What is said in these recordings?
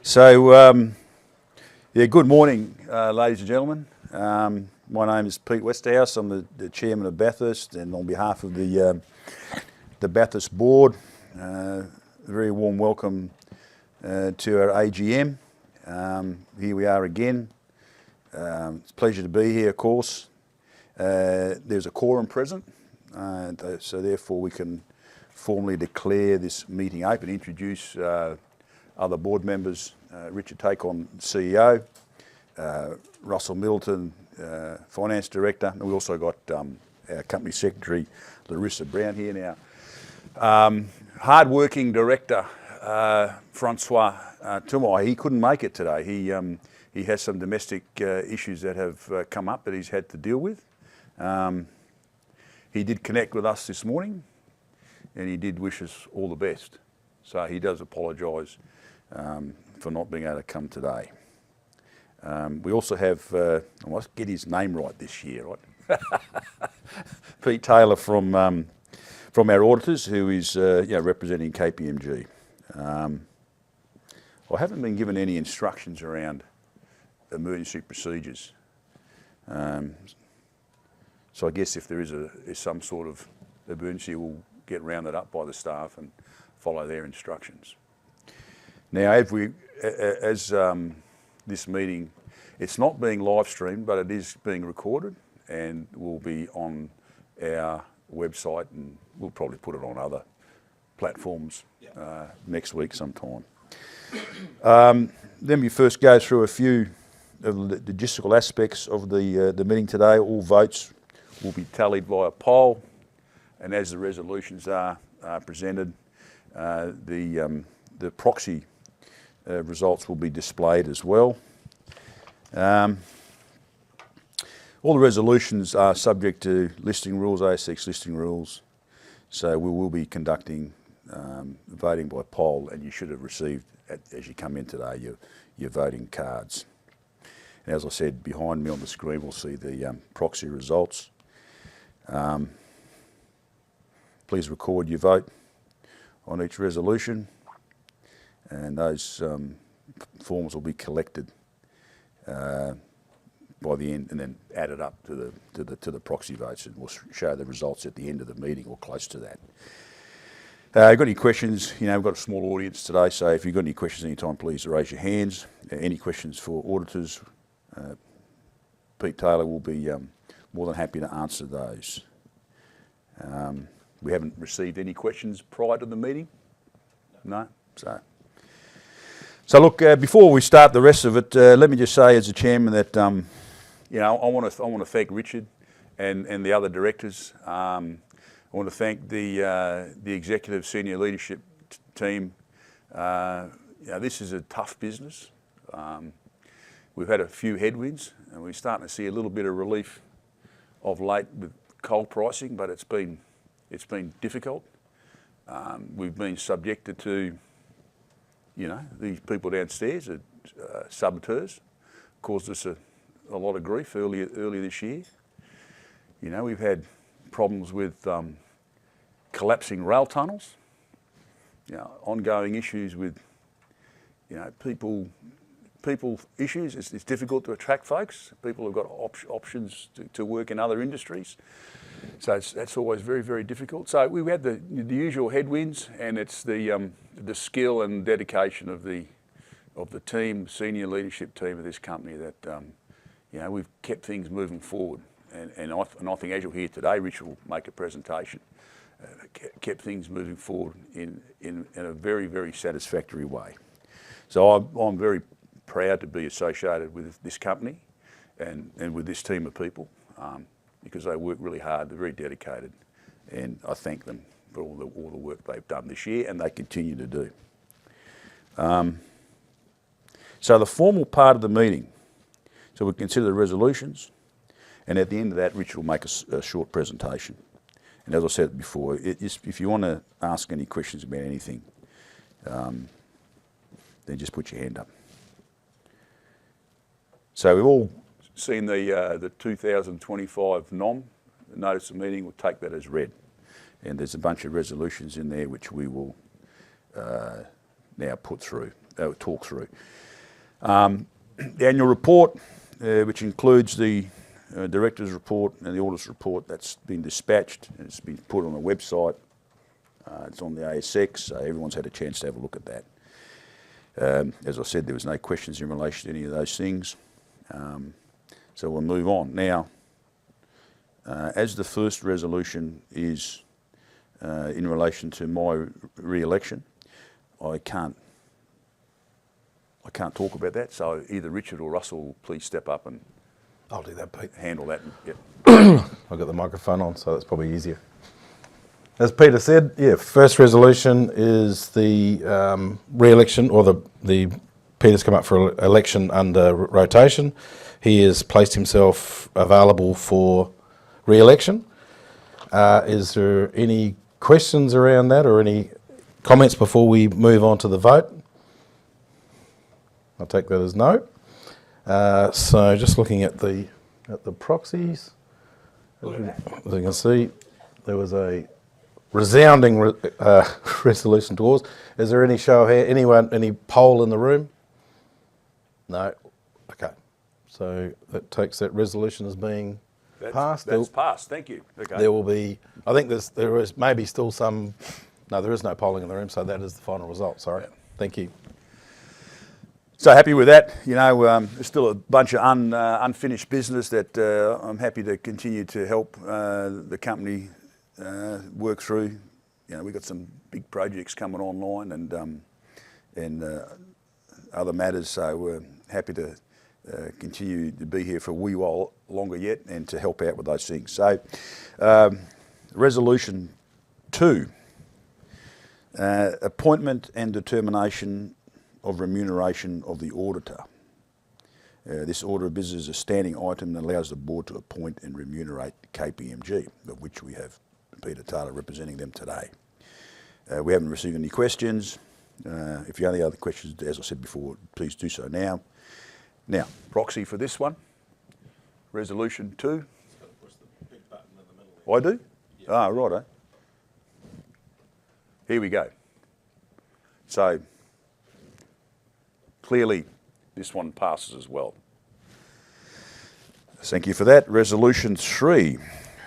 Good morning, ladies and gentlemen. My name is Pete Westhouse. I'm the chairman of Bathurst, and on behalf of the Bathurst board, a very warm welcome to our AGM. Here we are again. It's a pleasure to be here, of course. There's a quorum present, so therefore we can formally declare this meeting open, introduce other board members, Richard Tacon, CEO, Russell Middleton, Finance Director, and we also got our Company Secretary, Larissa Brown here now. Hard-working Director, Francois Tumai, he couldn't make it today. He has some domestic issues that have come up that he's had to deal with. He did connect with us this morning, and he did wish us all the best. So he does apologise for not being able to come today. We also have, I must get his name right this year, right? Pete Taylor from our auditors, who is representing KPMG. I haven't been given any instructions around emergency procedures. So I guess if there is some sort of emergency, we'll get rounded up by the staff and follow their instructions. Now, as this meeting, it's not being live streamed, but it is being recorded and will be on our website, and we'll probably put it on other platforms next week sometime. Let me first go through a few of the logistical aspects of the meeting today. All votes will be tallied via poll, and as the resolutions are presented, the proxy results will be displayed as well. All the resolutions are subject to listing rules, ASX listing rules, so we will be conducting voting by poll, and you should have received, as you come in today, your voting cards. And as I said, behind me on the screen we'll see the proxy results. Please record your vote on each resolution, and those forms will be collected by the end and then added up to the proxy votes, and we'll show the results at the end of the meeting or close to that. Got any questions? We've got a small audience today, so if you've got any questions anytime, please raise your hands. Any questions for auditors, Pete Taylor will be more than happy to answer those. We haven't received any questions prior to the meeting? No? So look, before we start the rest of it, let me just say as a chairman that I want to thank Richard and the other directors. I want to thank the executive senior leadership team. This is a tough business. We've had a few headwinds, and we're starting to see a little bit of relief of late with coal pricing, but it's been difficult. We've been subjected to, these people downstairs, saboteurs, caused us a lot of grief early this year. We've had problems with collapsing rail tunnels, ongoing issues with, people issues. It's difficult to attract folks. People have got options to work in other industries. So that's always very, very difficult. So we've had the usual headwinds, and it's the skill and dedication of the team, senior leadership team of this company that we've kept things moving forward. And I think as you'll hear today, Rich will make a presentation. Kept things moving forward in a very, very satisfactory way. So I'm very proud to be associated with this company and with this team of people. Because they work really hard, they're very dedicated, and I thank them for all the work they've done this year, and they continue to do. So the formal part of the meeting, so we'll consider the resolutions, and at the end of that, Rich will make a short presentation. And as I said before, if you want to ask any questions about anything, then just put your hand up. So we've all seen the 2025 NOM, the notice of meeting. We'll take that as read. And there's a bunch of resolutions in there which we will now talk through. The annual report, which includes the director's report and the auditor's report, that's been dispatched and it's been put on the website. It's on the ASX, so everyone's had a chance to have a look at that. As I said, there was no questions in relation to any of those things. So we'll move on. Now, as the first resolution is in relation to my re-election, I can't talk about that, so either Richard or Russell, please step up and I'll do that, Pete. handle that. And, yep. I've got the microphone on, so that's probably easier. As Peter said, yeah, first resolution is the re-election, or the Peter's come up for election under rotation. He has placed himself available for re-election. Is there any questions around that or any comments before we move on to the vote? I'll take that as no. So just looking at the proxies, as you can see, there was a resounding resolution towards. Is there any show of hands? Anyone? Any poll in the room? No. Okay. So that takes that resolution as being passed. That's passed. Thank you. Okay. There will be. I think there is maybe still some. No, there is no polling in the room, so that is the final result. Sorry. Yeah. Thank you. So happy with that. You know, there's still a bunch of unfinished business that I'm happy to continue to help the company work through. You know, we've got some big projects coming online and other matters, so we're happy to continue to be here for a wee while longer yet and to help out with those things. So, Resolution 2, appointment and determination of remuneration of the auditor. This order of business is a standing item that allows the board to appoint and remunerate KPMG, of which we have Peter Taylor representing them today. We haven't received any questions. If you have any other questions, as I said before, please do so now. Now, proxy for this one, Resolution 2. Push the big button in the middle. I do? Yeah. Ah, righto. Here we go. So, clearly, this one passes as well. Thank you for that. Resolution 3,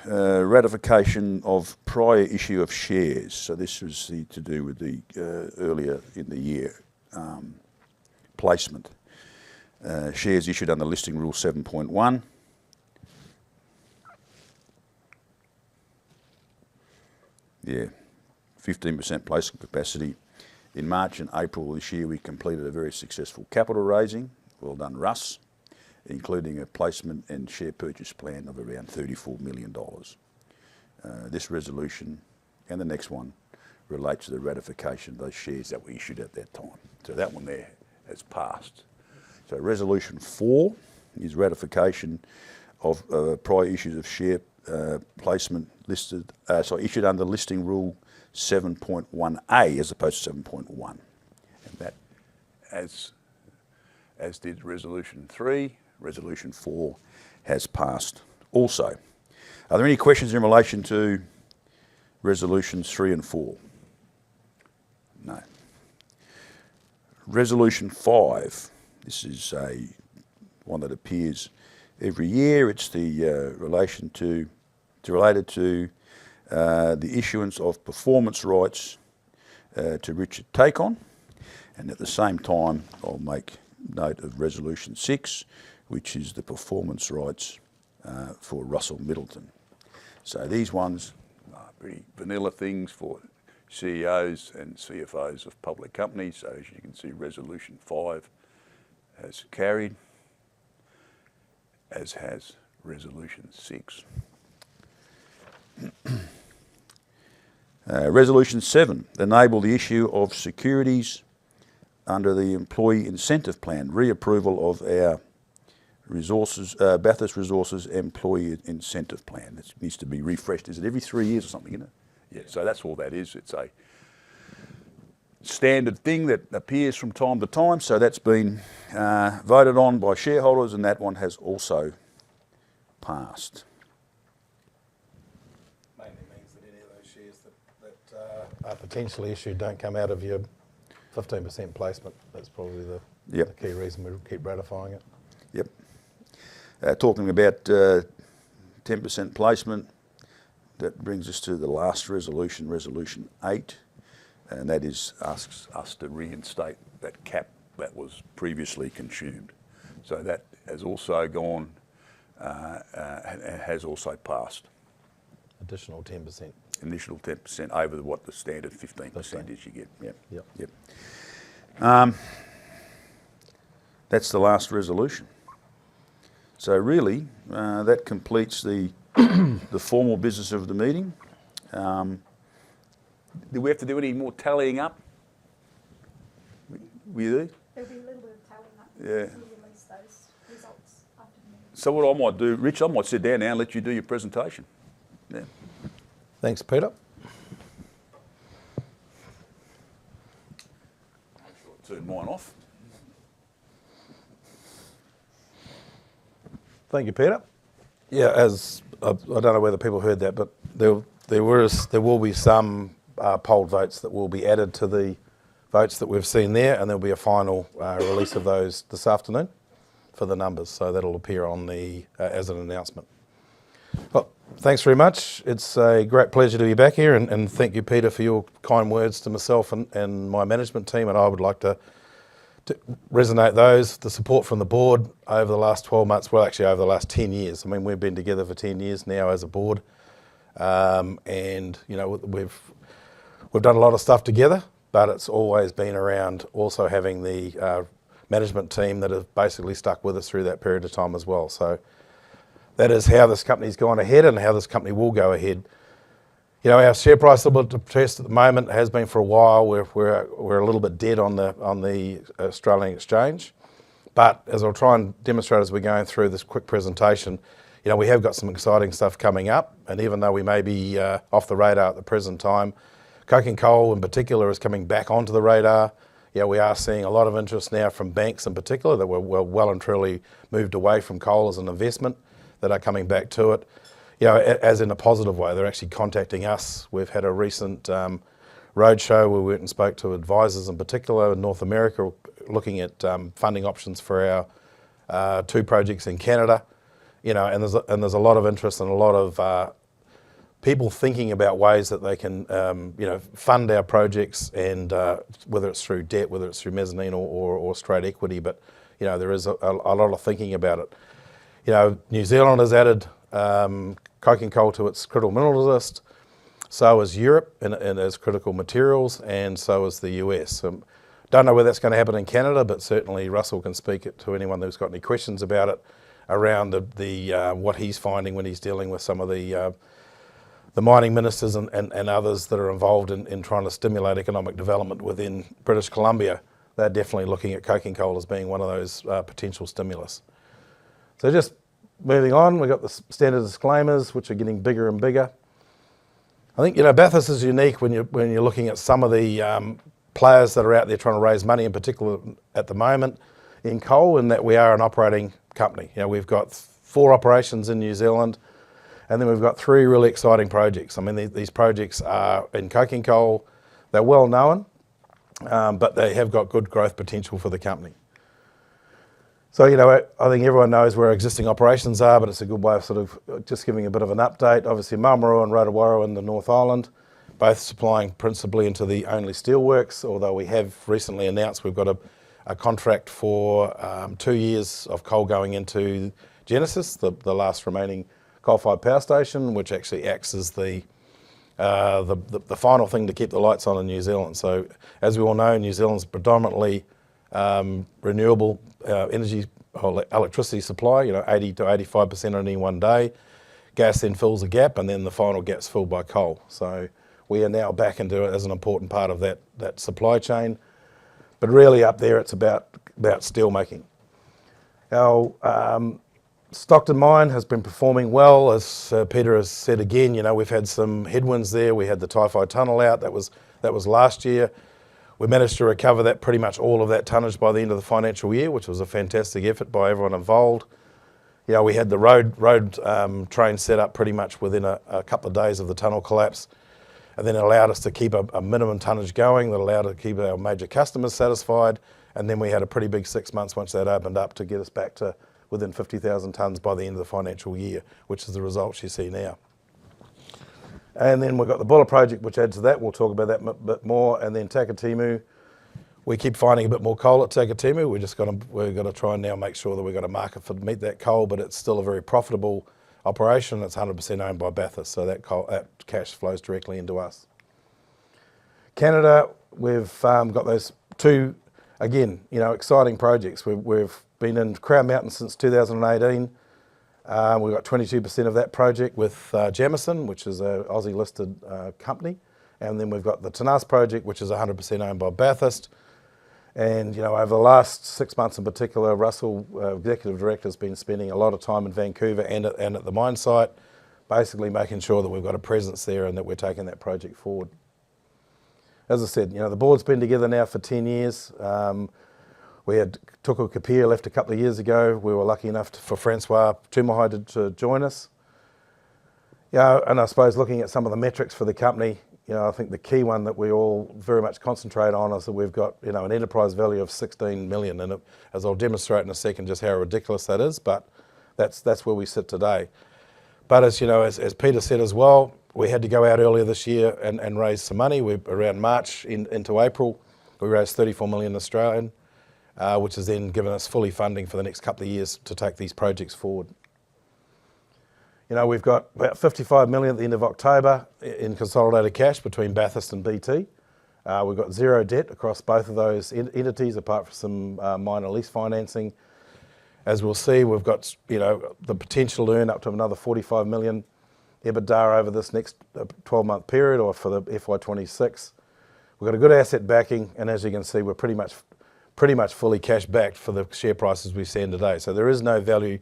ratification of prior issue of shares. So this was to do with the earlier in the year placement. Shares issued under Listing Rule 7.1. Yeah, 15% placement capacity. In March and April this year, we completed a very successful capital raising. Well done, Russ, including a placement and share purchase plan of around $34 million. This resolution and the next one relates to the ratification of those shares that were issued at that time. So that one there has passed. So Resolution 4 is ratification of prior issues of share placement issued under Listing Rule 7.1A as opposed to 7.1. And that, as did Resolution 3, Resolution 4 has passed also. Are there any questions in relation to Resolutions 3 and 4? No. Resolution 5. This is one that appears every year. It's the related to the issuance of performance rights to Richard Tacon, and at the same time I'll make note of Resolution 6, which is the performance rights for Russell Middleton. So these ones are pretty vanilla things for CEOs and CFOs of public companies. So as you can see, Resolution 5 has carried, as has Resolution 6. Resolution 7, enable the issue of securities under the Employee Incentive Plan, reapproval of our Bathurst Resources Employee Incentive Plan. It needs to be refreshed. Is it every 3 years or something, isn't it? Yeah, so that's all that is. It's a standard thing that appears from time to time, so that's been voted on by shareholders, and that one has also passed. Mainly means that any of those shares that are potentially issued don't come out of your 15% placement. That's probably the Yep. key reason we keep ratifying it. Yep. Talking about 10% placement, that brings us to the last resolution, Resolution 8, and that is asks us to reinstate that cap that was previously consumed. So that has also gone, has also passed. Additional 10%. Initial 10% over what the standard 15% is you get. Yep. Yep. Yep. That's the last resolution. So really, that completes the the formal business of the meeting. Do we have to do any more tallying up? We do? There'll be a little bit of tallying up. Yeah. We'll release those results after the meeting. So what I might do, Rich, I might sit down now and let you do your presentation. Yeah. Thanks, Peter. Turn mine off. Thank you, Peter. Yeah, as I don't know whether people heard that, but there will be some polled votes that will be added to the votes that we've seen there, and there'll be a final release of those this afternoon for the numbers. So that'll appear on the as an announcement. Well, thanks very much. It's a great pleasure to be back here, and thank you, Peter, for your kind words to myself and my management team. And I would like to resonate those, the support from the board over the last 12 months, well, actually over the last 10 years. I mean, we've been together for 10 years now as a board, and you know, we've done a lot of stuff together, but it's always been around also having the management team that have basically stuck with us through that period of time as well. So that is how this company's gone ahead and how this company will go ahead. You know, our share price is a little bit depressed at the moment. It has been for a while. We're a little bit dead on the Australian exchange. But as I'll try and demonstrate as we're going through this quick presentation, you know, we have got some exciting stuff coming up. And even though we may be off the radar at the present time, coking coal in particular is coming back onto the radar. Yeah, we are seeing a lot of interest now from banks in particular that were well and truly moved away from coal as an investment, that are coming back to it. You know, as in a positive way. They're actually contacting us. We've had a recent roadshow where we went and spoke to advisors in particular in North America, looking at funding options for our 2 projects in Canada. You know, and there's a lot of interest and a lot of people thinking about ways that they can, you know, fund our projects, and whether it's through debt, whether it's through mezzanine or straight equity. But you know, there is a lot of thinking about it. You know, New Zealand has added coking coal to its critical minerals list. So has Europe and as critical materials, and so is the US. Don't know whether that's going to happen in Canada, but certainly Russell can speak it to anyone who's got any questions about it around the what he's finding when he's dealing with some of the mining ministers and others that are involved in trying to stimulate economic development within British Columbia. They're definitely looking at coking coal as being one of those potential stimulus. So just moving on, we've got the standard disclaimers, which are getting bigger and bigger. I think, you know, Bathurst is unique when you're looking at some of the players that are out there trying to raise money, in particular at the moment in coal, in that we are an operating company. You know, we've got 4 operations in New Zealand, and then we've got 3 really exciting projects. I mean, these projects are in coking coal. They're well known, but they have got good growth potential for the company. So, you know, I think everyone knows where our existing operations are, but it's a good way of sort of just giving a bit of an update. Obviously, Marlborough and Rotowaro in the North Island, both supplying principally into the Only Steelworks, although we have recently announced we've got a contract for 2 years of coal going into Genesis, the last remaining coal-fired power station, which actually acts as the final thing to keep the lights on in New Zealand. So, as we all know, New Zealand's predominantly renewable energy or electricity supply, you know, 80 to 85% on any one day. Gas then fills the gap, and then the final gap's filled by coal. So we are now back into it as an important part of that supply chain. But really up there, it's about steel making. Our Stockton mine has been performing well, as Peter has said again. You know, we've had some headwinds there. We had the Typhi tunnel out. That was last year. We managed to recover that, pretty much all of that tonnage, by the end of the financial year, which was a fantastic effort by everyone involved. You know, we had the road train set up pretty much within a couple of days of the tunnel collapse. and then it allowed us to keep a minimum tonnage going, that allowed us to keep our major customers satisfied, and then we had a pretty big 6 months once that opened up to get us back to within 50,000 tonnes by the end of the financial year, which is the results you see now. And then we've got the Buller project, which adds to that. We'll talk about that a bit more. And then Takatimu, we keep finding a bit more coal at Takatimu. We're going to try and now make sure that we've got a market to meet that coal, but it's still a very profitable operation. It's 100% owned by Bathurst, so that cash flows directly into us. Canada, we've got those two, again, exciting projects. We've been in Crown Mountain since 2018. We've got 22% of that project with Jamison, which is an Aussie listed company. And then we've got the Tenas project, which is 100% owned by Bathurst. And over the last 6 months in particular, Russell, Executive Director, has been spending a lot of time in Vancouver and at the mine site, basically making sure that we've got a presence there and that we're taking that project forward. As I said, the board's been together now for 10 years. We had Tuku Kapia left a couple of years ago. We were lucky enough for Francois Tumahai to join us. And I suppose looking at some of the metrics for the company, I think the key one that we all very much concentrate on is that we've got an enterprise value of 16 million, and as I'll demonstrate in a second just how ridiculous that is, but that's where we sit today. But as Peter said as well, we had to go out earlier this year and raise some money. Around March into April, we raised 34 million Australian, which has then given us fully funding for the next couple of years to take these projects forward. We've got about 55 million at the end of October in consolidated cash between Bathurst and BT. We've got zero debt across both of those entities, apart from some minor lease financing. As we'll see, we've got the potential to earn up to another 45 million EBITDA over this next 12-month period, or for the FY26. We've got a good asset backing, and as you can see, we're pretty much fully cash backed for the share prices we stand today. So there is no value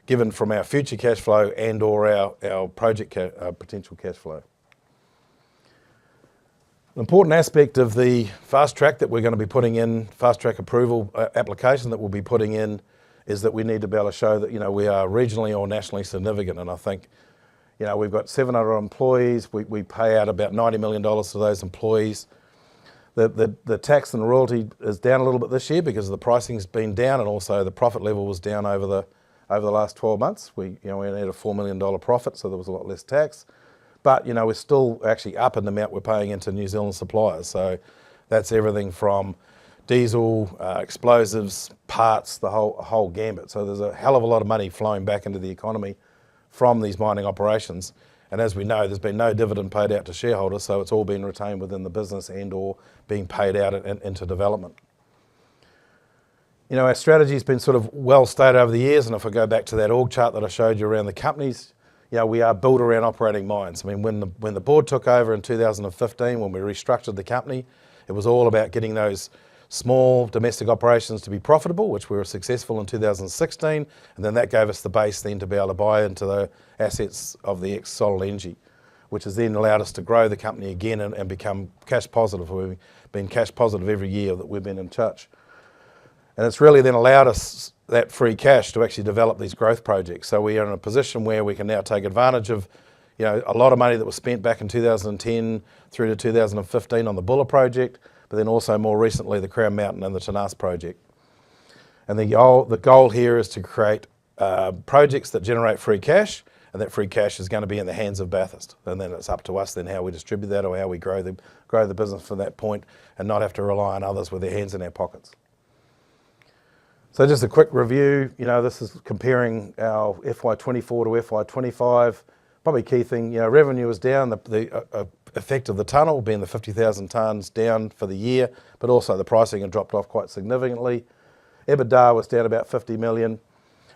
given from our future cash flow and or our project potential cash flow. An important aspect of the fast track that we're going to be putting in, fast track approval application that we'll be putting in, is that we need to be able to show that we are regionally or nationally significant. And I think we've got 700 employees. We pay out about $90 million to those employees. The tax and royalty is down a little bit this year because the pricing's been down, and also the profit level was down over the last 12 months. We only had a $4 million profit, so there was a lot less tax. But we're still actually up in the amount we're paying into New Zealand suppliers. So that's everything from diesel, explosives, parts, the whole gambit. So there's a hell of a lot of money flowing back into the economy from these mining operations. And as we know, there's been no dividend paid out to shareholders, so it's all been retained within the business and or being paid out into development. Our strategy's been sort of well stated over the years, and if I go back to that org chart that I showed you around the companies, we are built around operating mines. I mean, when the board took over in 2015, when we restructured the company, it was all about getting those small domestic operations to be profitable, which we were successful in 2016, and then that gave us the base then to be able to buy into the assets of the ex-Solid Energy, which has then allowed us to grow the company again and become cash positive. We've been cash positive every year that we've been in touch. And it's really then allowed us that free cash to actually develop these growth projects. So we are in a position where we can now take advantage of a lot of money that was spent back in 2010 through to 2015 on the Buller project, but then also more recently the Crown Mountain and the Tenas project. And the goal here is to create projects that generate free cash, and that free cash is going to be in the hands of Bathurst. And then it's up to us then how we distribute that or how we grow the business from that point and not have to rely on others with their hands in our pockets. So just a quick review, this is comparing our FY24 to FY25. Probably key thing, revenue is down, the effect of the tunnel being the 50,000 tonnes down for the year, but also the pricing had dropped off quite significantly. EBITDA was down about 50 million.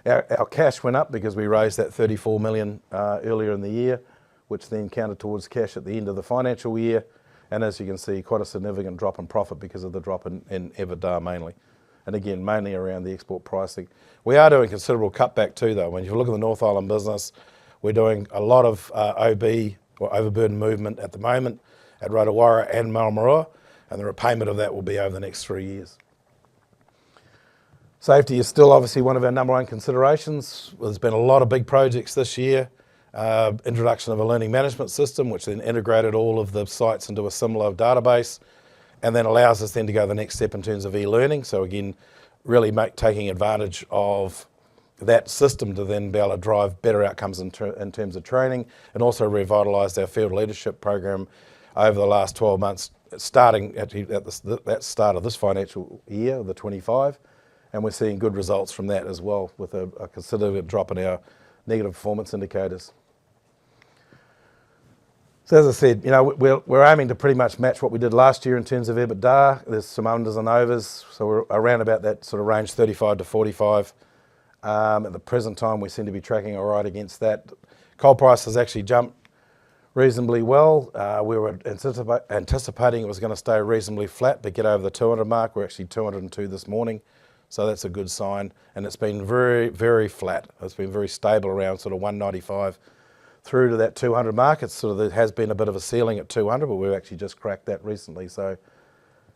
Our cash went up because we raised that 34 million earlier in the year, which then counted towards cash at the end of the financial year. And as you can see, quite a significant drop in profit because of the drop in EBITDA mainly. And again, mainly around the export pricing. We are doing considerable cutback too though. When you look at the North Island business, we're doing a lot of OB, or overburden movement at the moment at Rotowara and Maramarua, and the repayment of that will be over the next 3 years. Safety is still obviously one of our number one considerations. There's been a lot of big projects this year. introduction of a learning management system, which then integrated all of the sites into a similar database, and then allows us then to go the next step in terms of e-learning. So again, really taking advantage of that system to then be able to drive better outcomes in terms of training, and also revitalised our field leadership program over the last 12 months, starting at the start of this financial year, the 25, and we're seeing good results from that as well, with a considerable drop in our negative performance indicators. So as I said, we're aiming to pretty much match what we did last year in terms of EBITDA. There's some unders and overs, so we're around about that sort of range, 35 to 45. At the present time, we seem to be tracking all right against that. Coal price has actually jumped reasonably well. We were anticipating it was going to stay reasonably flat, but get over the 200 mark. We're actually 202 this morning, so that's a good sign. And it's been very, very flat. It's been very stable around sort of 195 through to that 200 mark. It's sort of, there has been a bit of a ceiling at 200, but we've actually just cracked that recently. So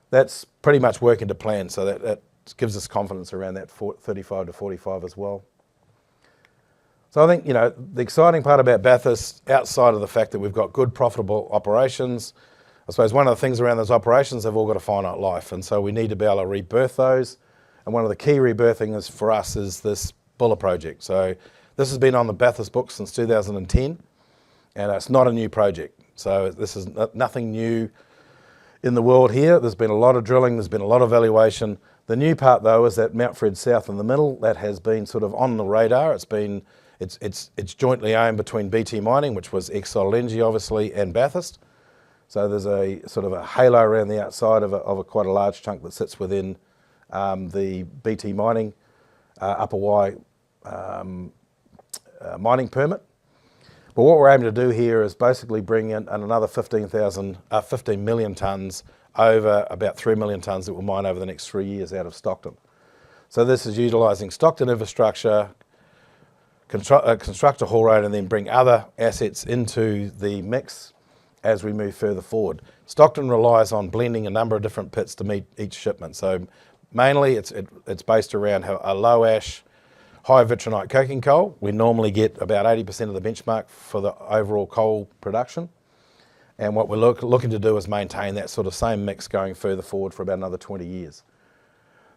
that's pretty much working to plan. So that gives us confidence around that 35 to 45 as well. So I think, the exciting part about Bathurst, outside of the fact that we've got good profitable operations, I suppose one of the things around those operations, they've all got a finite life. And so we need to be able to rebirth those. And one of the key rebirthing is for us is this Buller project. So this has been on the Bathurst books since 2010, and it's not a new project. So this is nothing new in the world here. There's been a lot of drilling, there's been a lot of valuation. The new part though is that Mount Fred South in the middle, that has been sort of on the radar. It's jointly owned between BT Mining, which was Exol Energy obviously, and Bathurst. So there's a sort of a halo around the outside of a quite a large chunk that sits within the BT Mining Upper Y mining permit. But what we're aiming to do here is basically bring in another 15 million tonnes over about 3 million tonnes that we'll mine over the next 3 years out of Stockton. So this is utilising Stockton infrastructure, construct a haul road, and then bring other assets into the mix as we move further forward. Stockton relies on blending a number of different pits to meet each shipment. So mainly it's based around a low ash, high vitrinite coking coal. We normally get about 80% of the benchmark for the overall coal production. And what we're looking to do is maintain that sort of same mix going further forward for about another 20 years.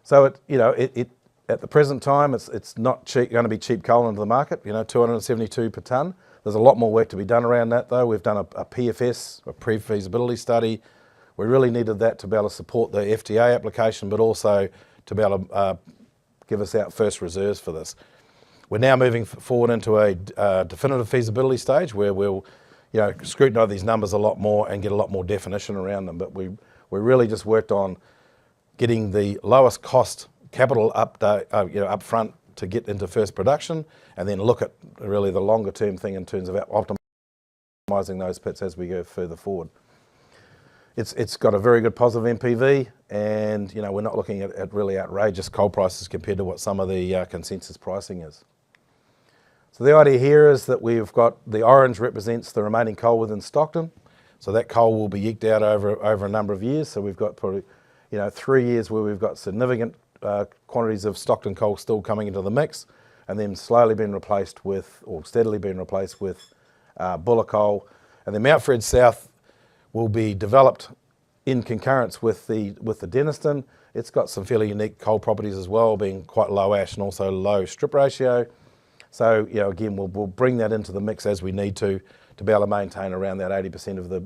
So at the present time, it's not going to be cheap coal into the market, 272 per tonne. There's a lot more work to be done around that though. We've done a PFS, a pre-feasibility study. We really needed that to be able to support the FTA application, but also to be able to give us out first reserves for this. We're now moving forward into a definitive feasibility stage where we'll scrutinise these numbers a lot more and get a lot more definition around them. But we really just worked on getting the lowest cost capital up front to get into first production, and then look at really the longer term thing in terms of optimising those pits as we go further forward. It's got a very good positive NPV, and we're not looking at really outrageous coal prices compared to what some of the consensus pricing is. So the idea here is that we've got the orange represents the remaining coal within Stockton. So that coal will be eked out over a number of years. So we've got probably 3 years where we've got significant quantities of Stockton coal still coming into the mix, and then slowly being replaced with, or steadily being replaced with Buller coal. And then Mount Fred South will be developed in concurrence with the Denniston. It's got some fairly unique coal properties as well, being quite low ash and also low strip ratio. So again, we'll bring that into the mix as we need to be able to maintain around that 80% of the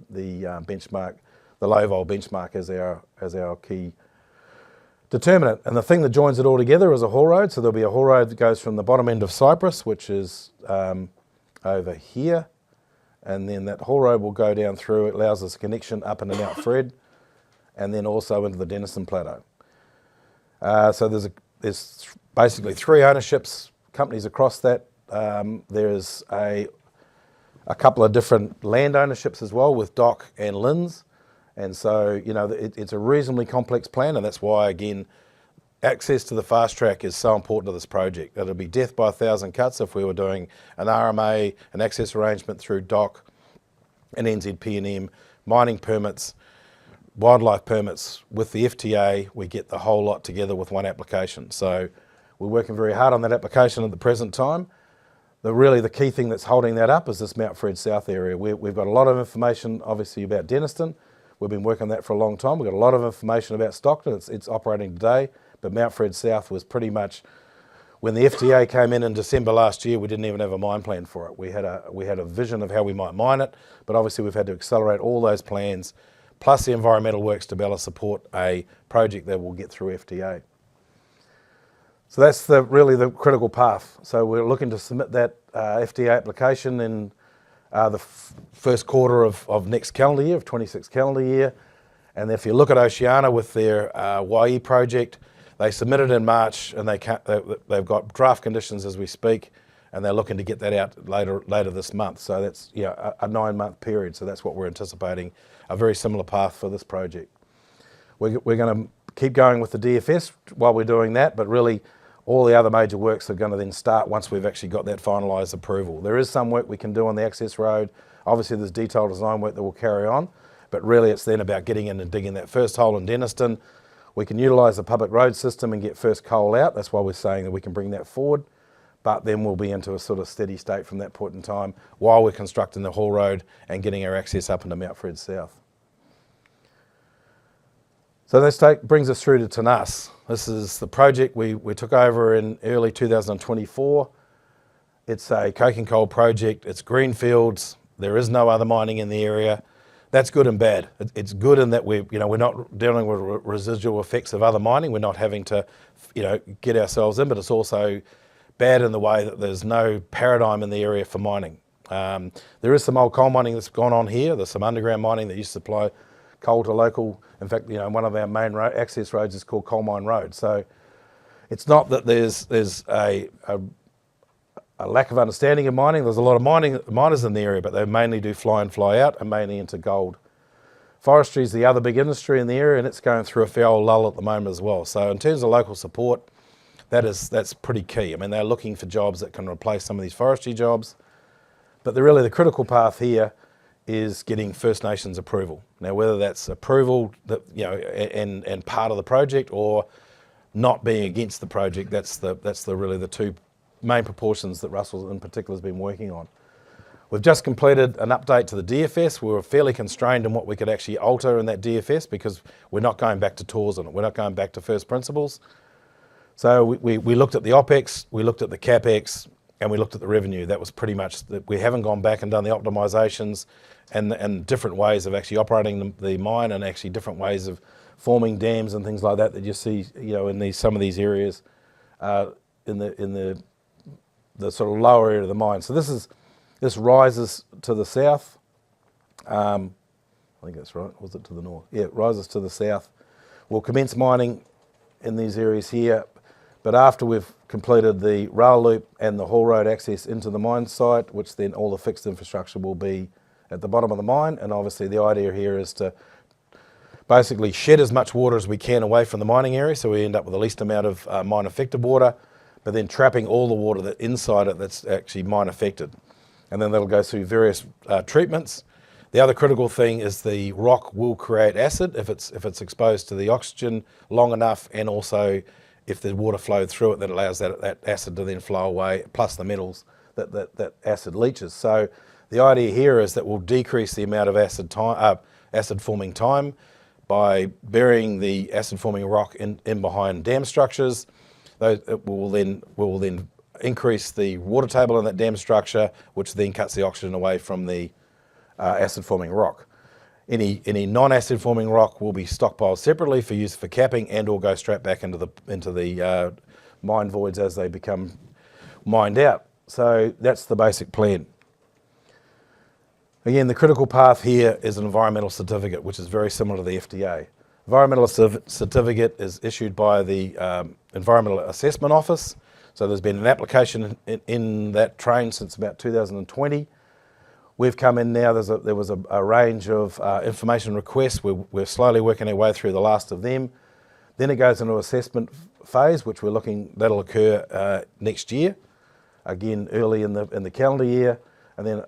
benchmark, the low vol benchmark as our key determinant. And the thing that joins it all together is a haul road. So there'll be a haul road that goes from the bottom end of Cypress, which is over here, and then that haul road will go down through. It allows us a connection up into Mount Fred, and then also into the Denniston Plateau. So there's basically 3 ownerships, companies across that. There's a couple of different land ownerships as well with Dock and Linds. And so, it's a reasonably complex plan, and that's why, again, access to the fast track is so important to this project. It'll be death by 1,000 cuts if we were doing an RMA, an access arrangement through Dock, an NZP&M, mining permits, wildlife permits. With the FTA, we get the whole lot together with one application. So we're working very hard on that application at the present time. Really the key thing that's holding that up is this Mount Fred South area. We've got a lot of information, obviously, about Denniston. We've been working on that for a long time. We've got a lot of information about Stockton. It's operating today, but Mount Fred South was pretty much, when the FTA came in December last year, we didn't even have a mine plan for it. We had a vision of how we might mine it, but obviously we've had to accelerate all those plans, plus the environmental works to be able to support a project that will get through FTA. So that's really the critical path. So we're looking to submit that FTA application in the first quarter of next calendar year, of 26 calendar year. And if you look at Oceania with their YE project, they submitted in March, and they've got draft conditions as we speak, and they're looking to get that out later this month. So that's a 9-month period. So that's what we're anticipating, a very similar path for this project. We're going to keep going with the DFS while we're doing that, but really all the other major works are going to then start once we've actually got that finalised approval. There is some work we can do on the access road. Obviously there's detailed design work that will carry on, but really it's then about getting in and digging that first hole in Denniston. We can utilise the public road system and get first coal out. That's why we're saying that we can bring that forward, but then we'll be into a sort of steady state from that point in time while we're constructing the haul road and getting our access up into Mount Fred South. So this brings us through to Tenas. This is the project we took over in early 2024. It's a coking coal project. It's greenfields. There is no other mining in the area. That's good and bad. It's good in that we're not dealing with residual effects of other mining. We're not having to, get ourselves in, but it's also bad in the way that there's no paradigm in the area for mining. There is some old coal mining that's gone on here. There's some underground mining that used to supply coal to local. In fact, one of our main access roads is called Coal Mine Road. So it's not that there's a lack of understanding of mining. There's a lot of miners in the area, but they mainly do fly in, fly out, and mainly into gold. Forestry is the other big industry in the area, and it's going through a fair old lull at the moment as well. So in terms of local support, that's pretty key. I mean, they're looking for jobs that can replace some of these forestry jobs, but the critical path here is getting First Nations approval. Now, whether that's approval that and part of the project, or not being against the project, that's really the two main proportions that Russell in particular has been working on. We've just completed an update to the DFS. We were fairly constrained in what we could actually alter in that DFS because we're not going back to TORs on it. We're not going back to first principles. So we looked at the OPEX, we looked at the CAPEX, and we looked at the revenue. That was pretty much that. We haven't gone back and done the optimisations and different ways of actually operating the mine, and actually different ways of forming dams and things like that you see in some of these areas in the sort of lower area of the mine. So this rises to the south. I think that's right. Was it to the north? Yeah, it rises to the south. We'll commence mining in these areas here, but after we've completed the rail loop and the haul road access into the mine site, which then all the fixed infrastructure will be at the bottom of the mine. And obviously the idea here is to basically shed as much water as we can away from the mining area, so we end up with the least amount of mine affected water, but then trapping all the water that inside it that's actually mine affected. And then that'll go through various treatments. The other critical thing is the rock will create acid if it's exposed to the oxygen long enough, and also if the water flowed through it, that allows that acid to then flow away, plus the metals that acid leaches. So the idea here is that we'll decrease the amount of acid forming time by burying the acid forming rock in behind dam structures. It will then increase the water table in that dam structure, which then cuts the oxygen away from the acid forming rock. Any non-acid forming rock will be stockpiled separately for use for capping, and or go straight back into the mine voids as they become mined out. So that's the basic plan. Again, the critical path here is an environmental certificate, which is very similar to the FTA. Environmental certificate is issued by the Environmental Assessment Office. So there's been an application in that train since about 2020. We've come in now. There was a range of information requests. We're slowly working our way through the last of them. Then it goes into assessment phase, which that'll occur next year, again early in the calendar year, and then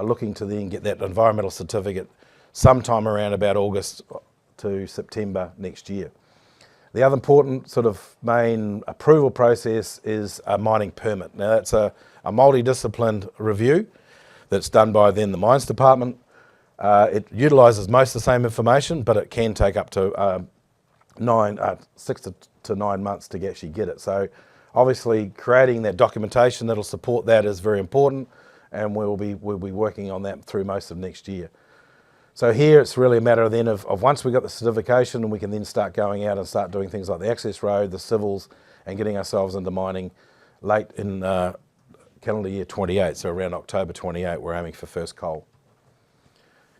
looking to then get that environmental certificate sometime around about August to September next year. The other important sort of main approval process is a mining permit. Now that's a multidisciplined review that's done by then the Mines Department. It utilises most of the same information, but it can take up to 6 to 9 months to actually get it. So obviously creating that documentation that'll support that is very important, and we'll be working on that through most of next year. So here it's really a matter then of once we got the certification, and we can then start going out and start doing things like the access road, the civils, and getting ourselves into mining late in calendar year 28, so around October 28 we're aiming for first coal.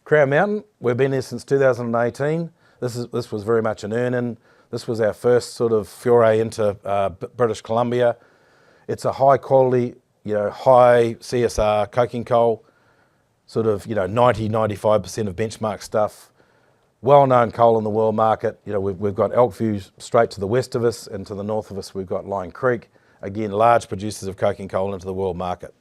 Crown Mountain, we've been here since 2018. This was very much an earn-in. This was our first sort of foray into British Columbia. It's a high quality, high CSR coking coal, sort of 90-95% of benchmark stuff. Well-known coal in the world market. We've got Elkview straight to the west of us, and to the north of us we've got Lion Creek. Again, large producers of coking coal into the world market.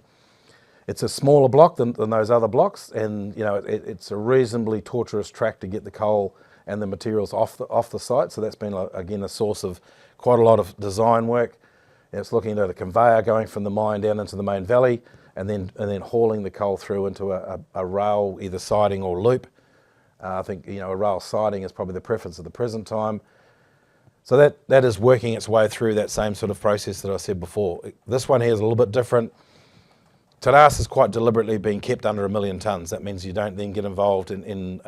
It's a smaller block than those other blocks, and it's a reasonably tortuous track to get the coal and the materials off the site. So that's been again a source of quite a lot of design work. It's looking at a conveyor going from the mine down into the main valley, and then hauling the coal through into a rail, either siding or loop. I think a rail siding is probably the preference at the present time. So that is working its way through that same sort of process that I said before. This one here is a little bit different. Tenas is quite deliberately being kept under 1 million tonnes. That means you don't then get involved in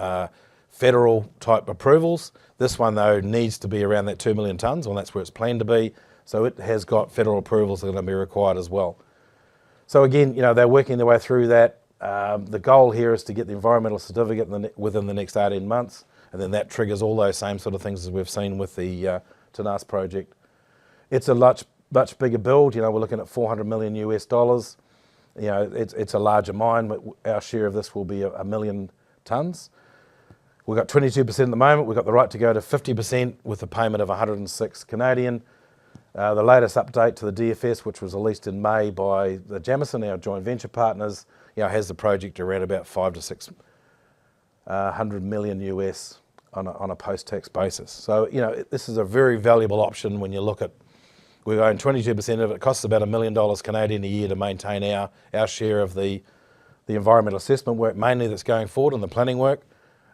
federal type approvals. This one though needs to be around that 2 million tonnes, well that's where it's planned to be. So it has got federal approvals that are going to be required as well. So again, they're working their way through that. The goal here is to get the environmental certificate within the next 18 months, and then that triggers all those same sort of things as we've seen with the Tenas project. It's a much bigger build. We're looking at $400 million US. It's a larger mine, but our share of this will be 1 million tonnes. We've got 22% at the moment. We've got the right to go to 50% with a payment of 106 Canadian. The latest update to the DFS, which was released in May by the Jamison, our joint venture partners, has the project around about 500 to 600 million US on a post-tax basis. So this is a very valuable option when you look at. We own 22% of it. It costs about $1 million Canadian a year to maintain our share of the environmental assessment work, mainly that's going forward, and the planning work.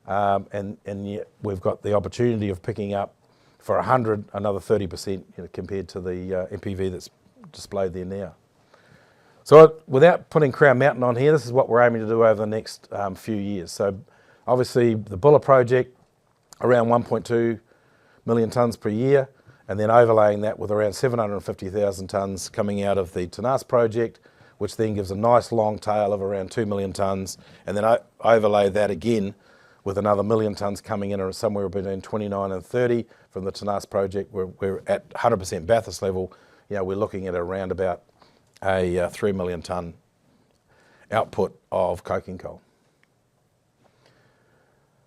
And yet we've got the opportunity of picking up for 100 another 30% compared to the MPV that's displayed there now. So without putting Crown Mountain on here, this is what we're aiming to do over the next few years. So obviously the Buller project, around 1.2 million tonnes per year, and then overlaying that with around 750,000 tonnes coming out of the Tenas project, which then gives a nice long tail of around 2 million tonnes, and then overlay that again with another 1 million tonnes coming in somewhere between 29 and 30 from the Tenas project. We're at 100% Bathurst level. We're looking at around about a 3 million tonne output of coking coal.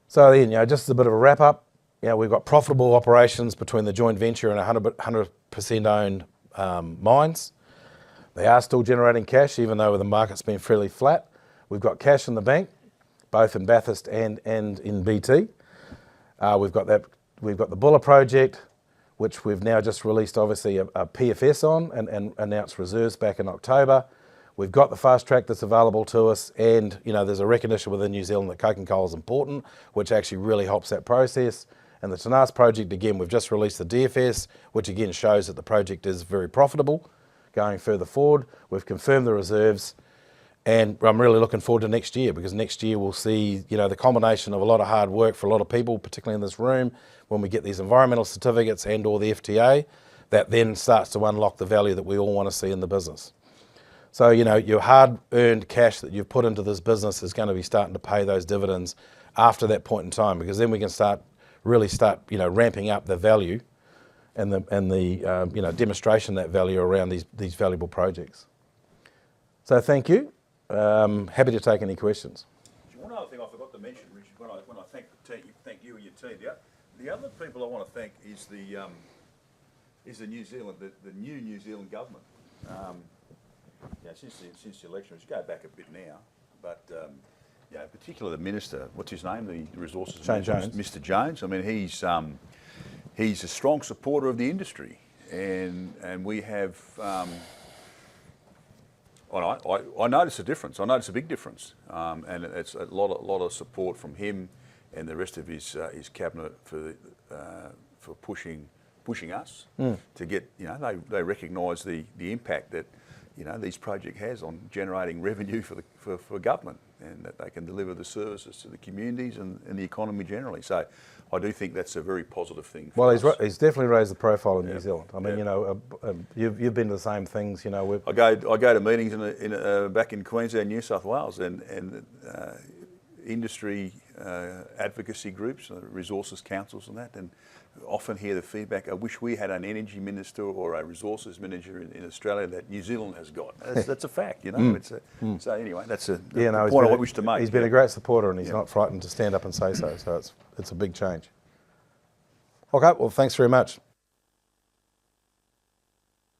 So then, just as a bit of a wrap up, we've got profitable operations between the joint venture and 100% owned mines. They are still generating cash, even though the market's been fairly flat. We've got cash in the bank, both in Bathurst and in BT. We've got the Buller project, which we've now just released obviously a PFS on and announced reserves back in October. We've got the fast track that's available to us, and there's a recognition within New Zealand that coking coal is important, which actually really helps that process. And the Tenas project, again, we've just released the DFS, which again shows that the project is very profitable going further forward. We've confirmed the reserves, and I'm really looking forward to next year, because next year we'll see the combination of a lot of hard work for a lot of people, particularly in this room, when we get these environmental certificates and or the FTA, that then starts to unlock the value that we all want to see in the business. So your hard-earned cash that you've put into this business is going to be starting to pay those dividends after that point in time, because then we can really start ramping up the value and the demonstration of that value around these valuable projects. So thank you. Happy to take any questions. One other thing I forgot to mention, Richard, when I thank you and your team. The other people I want to thank is the New Zealand, the new New Zealand government. Since the election, which go back a bit now, but particularly the minister, what's his name, the resources Shane minister, Jones. Mr. Jones. I mean, he's a strong supporter of the industry, and we have. I notice a difference. I notice a big difference, and it's a lot of support from him and the rest of his cabinet for pushing us to get. They recognise the impact that these project has on generating revenue for government, and that they can deliver the services to the communities and the economy generally. So I do think that's a very positive thing for us. He's definitely raised the profile in New Zealand. I mean, you've been to the same things, I go to meetings back in Queensland, New South Wales, and industry advocacy groups, resources councils and that, and often hear the feedback, I wish we had an energy minister or a resources manager in Australia that New Zealand has got. That's a fact, So anyway, that's a point I wish to make. He's been a great supporter, and he's not frightened to stand up and say so. So it's a big change. Okay, well, thanks very much.